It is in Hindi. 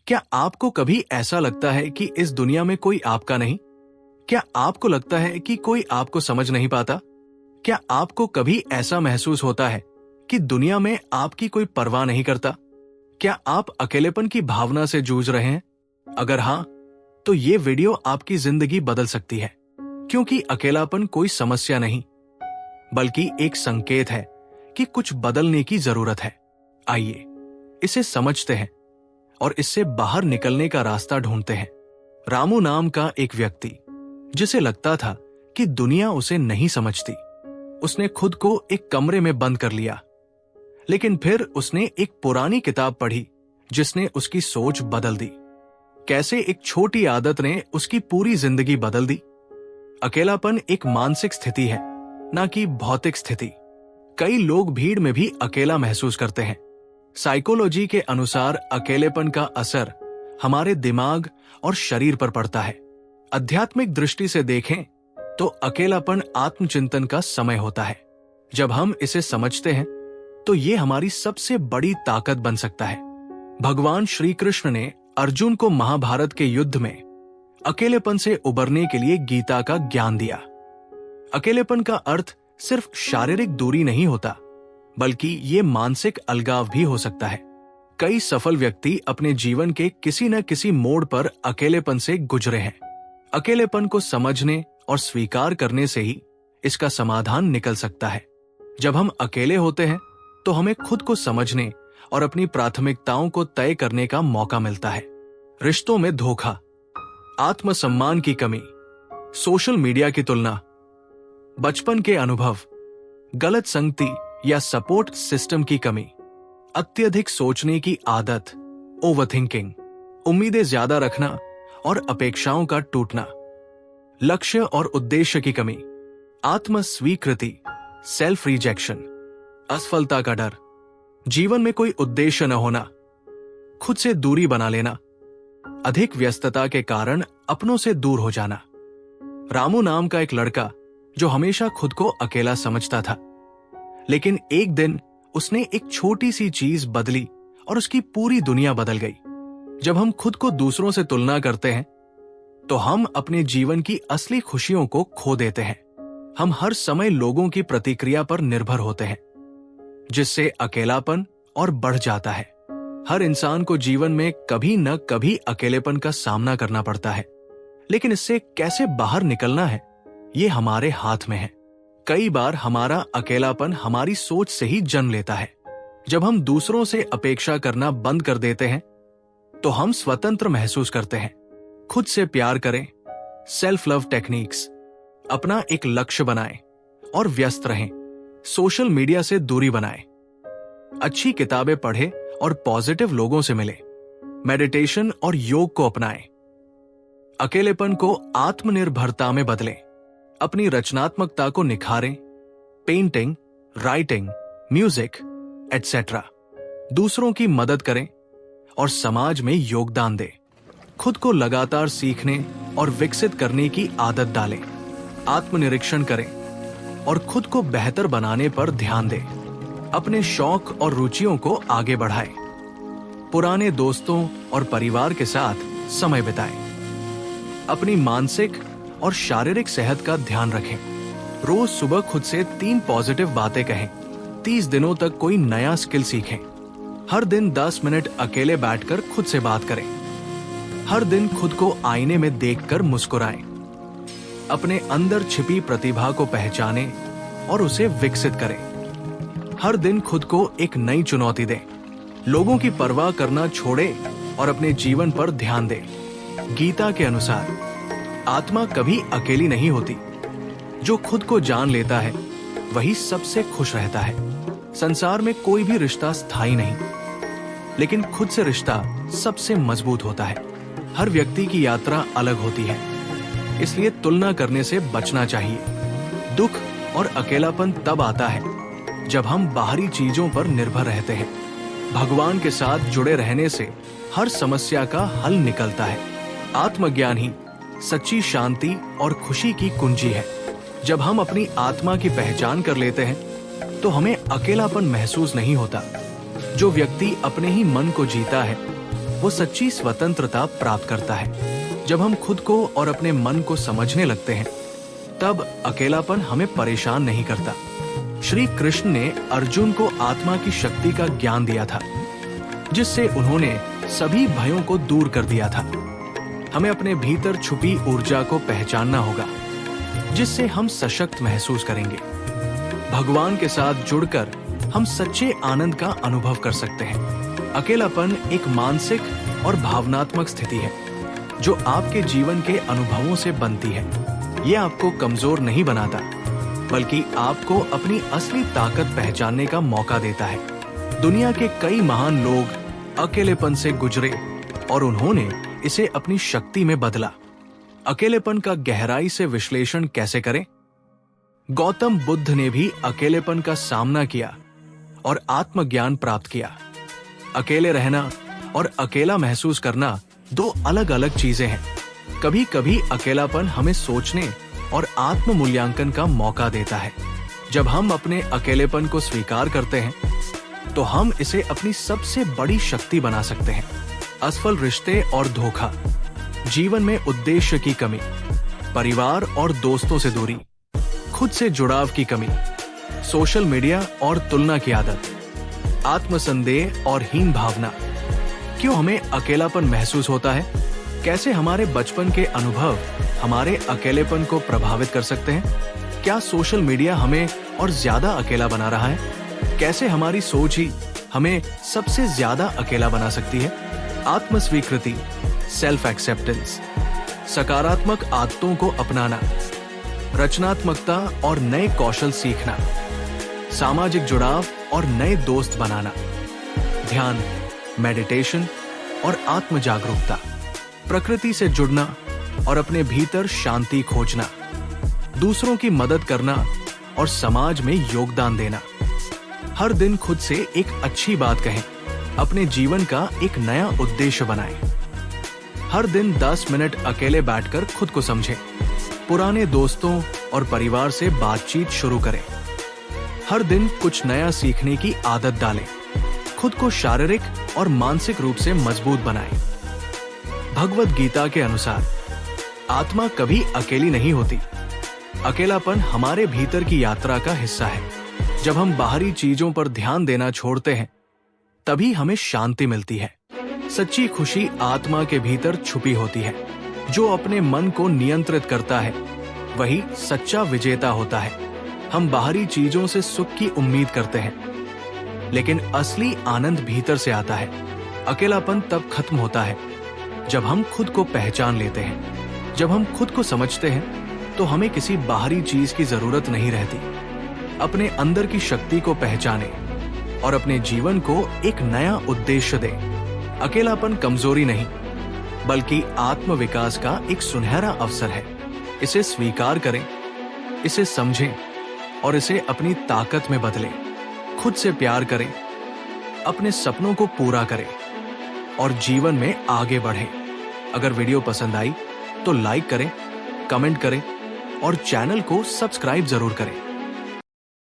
क्या आपको कभी ऐसा लगता है कि इस दुनिया में कोई आपका नहीं? क्या आपको लगता है कि कोई आपको समझ नहीं पाता? क्या आपको कभी ऐसा महसूस होता है कि दुनिया में आपकी कोई परवाह नहीं करता? क्या आप अकेलेपन की भावना से जूझ रहे हैं? अगर हाँ, तो ये वीडियो आपकी जिंदगी बदल सकती है, क्योंकि अकेलापन कोई समस्या नहीं, बल्कि एक संकेत है कि कुछ बदलने की जरूरत है। आइए इसे समझते हैं और इससे बाहर निकलने का रास्ता ढूंढते हैं। रामू नाम का एक व्यक्ति, जिसे लगता था कि दुनिया उसे नहीं समझती, उसने खुद को एक कमरे में बंद कर लिया। लेकिन फिर उसने एक पुरानी किताब पढ़ी जिसने उसकी सोच बदल दी। कैसे एक छोटी आदत ने उसकी पूरी जिंदगी बदल दी। अकेलापन एक मानसिक स्थिति है, ना कि भौतिक स्थिति। कई लोग भीड़ में भी अकेला महसूस करते हैं। साइकोलॉजी के अनुसार अकेलेपन का असर हमारे दिमाग और शरीर पर पड़ता है। आध्यात्मिक दृष्टि से देखें तो अकेलापन आत्मचिंतन का समय होता है। जब हम इसे समझते हैं तो ये हमारी सबसे बड़ी ताकत बन सकता है। भगवान श्री कृष्ण ने अर्जुन को महाभारत के युद्ध में अकेलेपन से उबरने के लिए गीता का ज्ञान दिया। अकेलेपन का अर्थ सिर्फ शारीरिक दूरी नहीं होता, बल्कि ये मानसिक अलगाव भी हो सकता है। कई सफल व्यक्ति अपने जीवन के किसी न किसी मोड़ पर अकेलेपन से गुजरे हैं। अकेलेपन को समझने और स्वीकार करने से ही इसका समाधान निकल सकता है। जब हम अकेले होते हैं तो हमें खुद को समझने और अपनी प्राथमिकताओं को तय करने का मौका मिलता है। रिश्तों में धोखा, आत्मसम्मान की कमी, सोशल मीडिया की तुलना, बचपन के अनुभव, गलत संगति या सपोर्ट सिस्टम की कमी, अत्यधिक सोचने की आदत, ओवरथिंकिंग, उम्मीदें ज्यादा रखना और अपेक्षाओं का टूटना, लक्ष्य और उद्देश्य की कमी, आत्म स्वीकृति, सेल्फ रिजेक्शन, असफलता का डर, जीवन में कोई उद्देश्य न होना, खुद से दूरी बना लेना, अधिक व्यस्तता के कारण अपनों से दूर हो जाना। रामू नाम का एक लड़का जो हमेशा खुद को अकेला समझता था, लेकिन एक दिन उसने एक छोटी सी चीज बदली और उसकी पूरी दुनिया बदल गई। जब हम खुद को दूसरों से तुलना करते हैं तो हम अपने जीवन की असली खुशियों को खो देते हैं। हम हर समय लोगों की प्रतिक्रिया पर निर्भर होते हैं, जिससे अकेलापन और बढ़ जाता है। हर इंसान को जीवन में कभी न कभी अकेलेपन का सामना करना पड़ता है, लेकिन इससे कैसे बाहर निकलना है, ये हमारे हाथ में है। कई बार हमारा अकेलापन हमारी सोच से ही जन्म लेता है। जब हम दूसरों से अपेक्षा करना बंद कर देते हैं तो हम स्वतंत्र महसूस करते हैं। खुद से प्यार करें, सेल्फ लव टेक्निक्स, अपना एक लक्ष्य बनाएं और व्यस्त रहें। सोशल मीडिया से दूरी बनाएं, अच्छी किताबें पढ़ें और पॉजिटिव लोगों से मिलें। मेडिटेशन और योग को अपनाएं। अकेलेपन को आत्मनिर्भरता में बदलें। अपनी रचनात्मकता को निखारें। Painting, writing, music etcetera. दूसरों की मदद करें और समाज में योगदान दें। खुद को लगातार सीखने और विकसित करने की आदत डालें। आत्मनिरीक्षण करें और खुद को बेहतर बनाने पर ध्यान दें। अपने शौक और रुचियों को आगे बढ़ाएं। पुराने दोस्तों और परिवार के साथ समय बिताएं। अपनी मानसिक और शारीरिक सेहत का ध्यान रखें। रोज सुबह खुद से 3 पॉजिटिव बातें कहें। 30 दिनों तक कोई नया स्किल सीखें। हर दिन 10 मिनट अकेले बैठकर खुद से बात करें। हर दिन खुद को आईने में देखकर मुस्कुराएं। अपने अंदर छिपी प्रतिभा को पहचानें और उसे विकसित करें। हर दिन खुद को एक नई चुनौती दें। लोगों की परवाह करना छोड़ें और अपने जीवन पर ध्यान दें। गीता के अनुसार आत्मा कभी अकेली नहीं होती। जो खुद को जान लेता है वही सबसे खुश रहता है। संसार में कोई भी रिश्ता स्थायी नहीं, लेकिन खुद से रिश्ता सबसे मजबूत होता है। हर व्यक्ति की यात्रा अलग होती है, इसलिए तुलना करने से बचना चाहिए। दुख और अकेलापन तब आता है जब हम बाहरी चीजों पर निर्भर रहते हैं। भगवान के साथ जुड़े रहने से हर समस्या का हल निकलता है। आत्मज्ञान ही सच्ची शांति और खुशी की कुंजी है। जब हम अपनी आत्मा की पहचान कर लेते हैं तो हमें अकेलापन महसूस नहीं होता। जो व्यक्ति अपने ही मन को जीता है वो सच्ची स्वतंत्रता प्राप्त करता है। जब हम खुद को और अपने मन को समझने लगते हैं, तब अकेलापन हमें परेशान नहीं करता। श्री कृष्ण ने अर्जुन को आत्मा की शक्ति का ज्ञान दिया था, जिससे उन्होंने सभी भयों को दूर कर दिया था। हमें अपने भीतर छुपी ऊर्जा को पहचानना होगा, जिससे हम सशक्त महसूस करेंगे। भगवान के साथ जुड़कर हम सच्चे आनंद का अनुभव कर सकते हैं। अकेलापन एक मानसिक और भावनात्मक स्थिति है, जो आपके जीवन के अनुभवों से बनती है। यह आपको कमजोर नहीं बनाता, बल्कि आपको अपनी असली ताकत पहचानने का मौका देता है। दुनिया के कई महान लोग अकेलेपन से गुजरे और उन्होंने इसे अपनी शक्ति में बदला। अकेलेपन का गहराई से विश्लेषण कैसे करें? गौतम बुद्ध ने भी अकेलेपन का सामना किया और आत्मज्ञान प्राप्त किया। अकेले रहना और अकेला महसूस करना दो अलग अलग चीजें हैं। कभी कभी अकेलापन हमें सोचने और आत्म मूल्यांकन का मौका देता है। जब हम अपने अकेलेपन को स्वीकार करते हैं, तो हम इसे अपनी सबसे बड़ी शक्ति बना सकते हैं। असफल रिश्ते और धोखा, जीवन में उद्देश्य की कमी, परिवार और दोस्तों से दूरी, खुद से जुड़ाव की कमी, सोशल मीडिया और तुलना की आदत, आत्मसंदेह और हीन भावना। क्यों हमें अकेलापन महसूस होता है? कैसे हमारे बचपन के अनुभव हमारे अकेलेपन को प्रभावित कर सकते हैं? क्या सोशल मीडिया हमें और ज्यादा अकेला बना रहा है? कैसे हमारी सोच ही हमें सबसे ज्यादा अकेला बना सकती है? आत्म स्वीकृति, सेल्फ एक्सेप्टेंस, सकारात्मक आदतों को अपनाना, रचनात्मकता और नए कौशल सीखना, सामाजिक जुड़ाव और नए दोस्त बनाना, ध्यान, मेडिटेशन और आत्म जागरूकता, प्रकृति से जुड़ना और अपने भीतर शांति खोजना, दूसरों की मदद करना और समाज में योगदान देना। हर दिन खुद से एक अच्छी बात कहें, अपने जीवन का एक नया उद्देश्य बनाएं। हर दिन 10 मिनट अकेले बैठकर खुद को समझें। पुराने दोस्तों और परिवार से बातचीत शुरू करें। हर दिन कुछ नया सीखने की आदत डालें। खुद को शारीरिक और मानसिक रूप से मजबूत बनाएं। भगवद गीता के अनुसार आत्मा कभी अकेली नहीं होती। अकेलापन हमारे भीतर की यात्रा का हिस्सा है। जब हम बाहरी चीजों पर ध्यान देना छोड़ते हैं, तभी हमें शांति मिलती है। सच्ची खुशी आत्मा के भीतर छुपी होती है। जो अपने मन को नियंत्रित करता है, वही सच्चा विजेता होता है। हम बाहरी चीजों से सुख की उम्मीद करते हैं, लेकिन असली आनंद भीतर से आता है। अकेलापन तब खत्म होता है जब हम खुद को पहचान लेते हैं। जब हम खुद को समझते हैं, तो हमें किसी बाहरी चीज की जरूरत नहीं रहती। अपने अंदर की शक्ति को पहचाने और अपने जीवन को एक नया उद्देश्य दें। अकेलापन कमजोरी नहीं, बल्कि आत्म विकास का एक सुनहरा अवसर है। इसे स्वीकार करें, इसे समझें और इसे अपनी ताकत में बदलें। खुद से प्यार करें, अपने सपनों को पूरा करें और जीवन में आगे बढ़ें। अगर वीडियो पसंद आई तो लाइक करें, कमेंट करें और चैनल को सब्सक्राइब जरूर करें।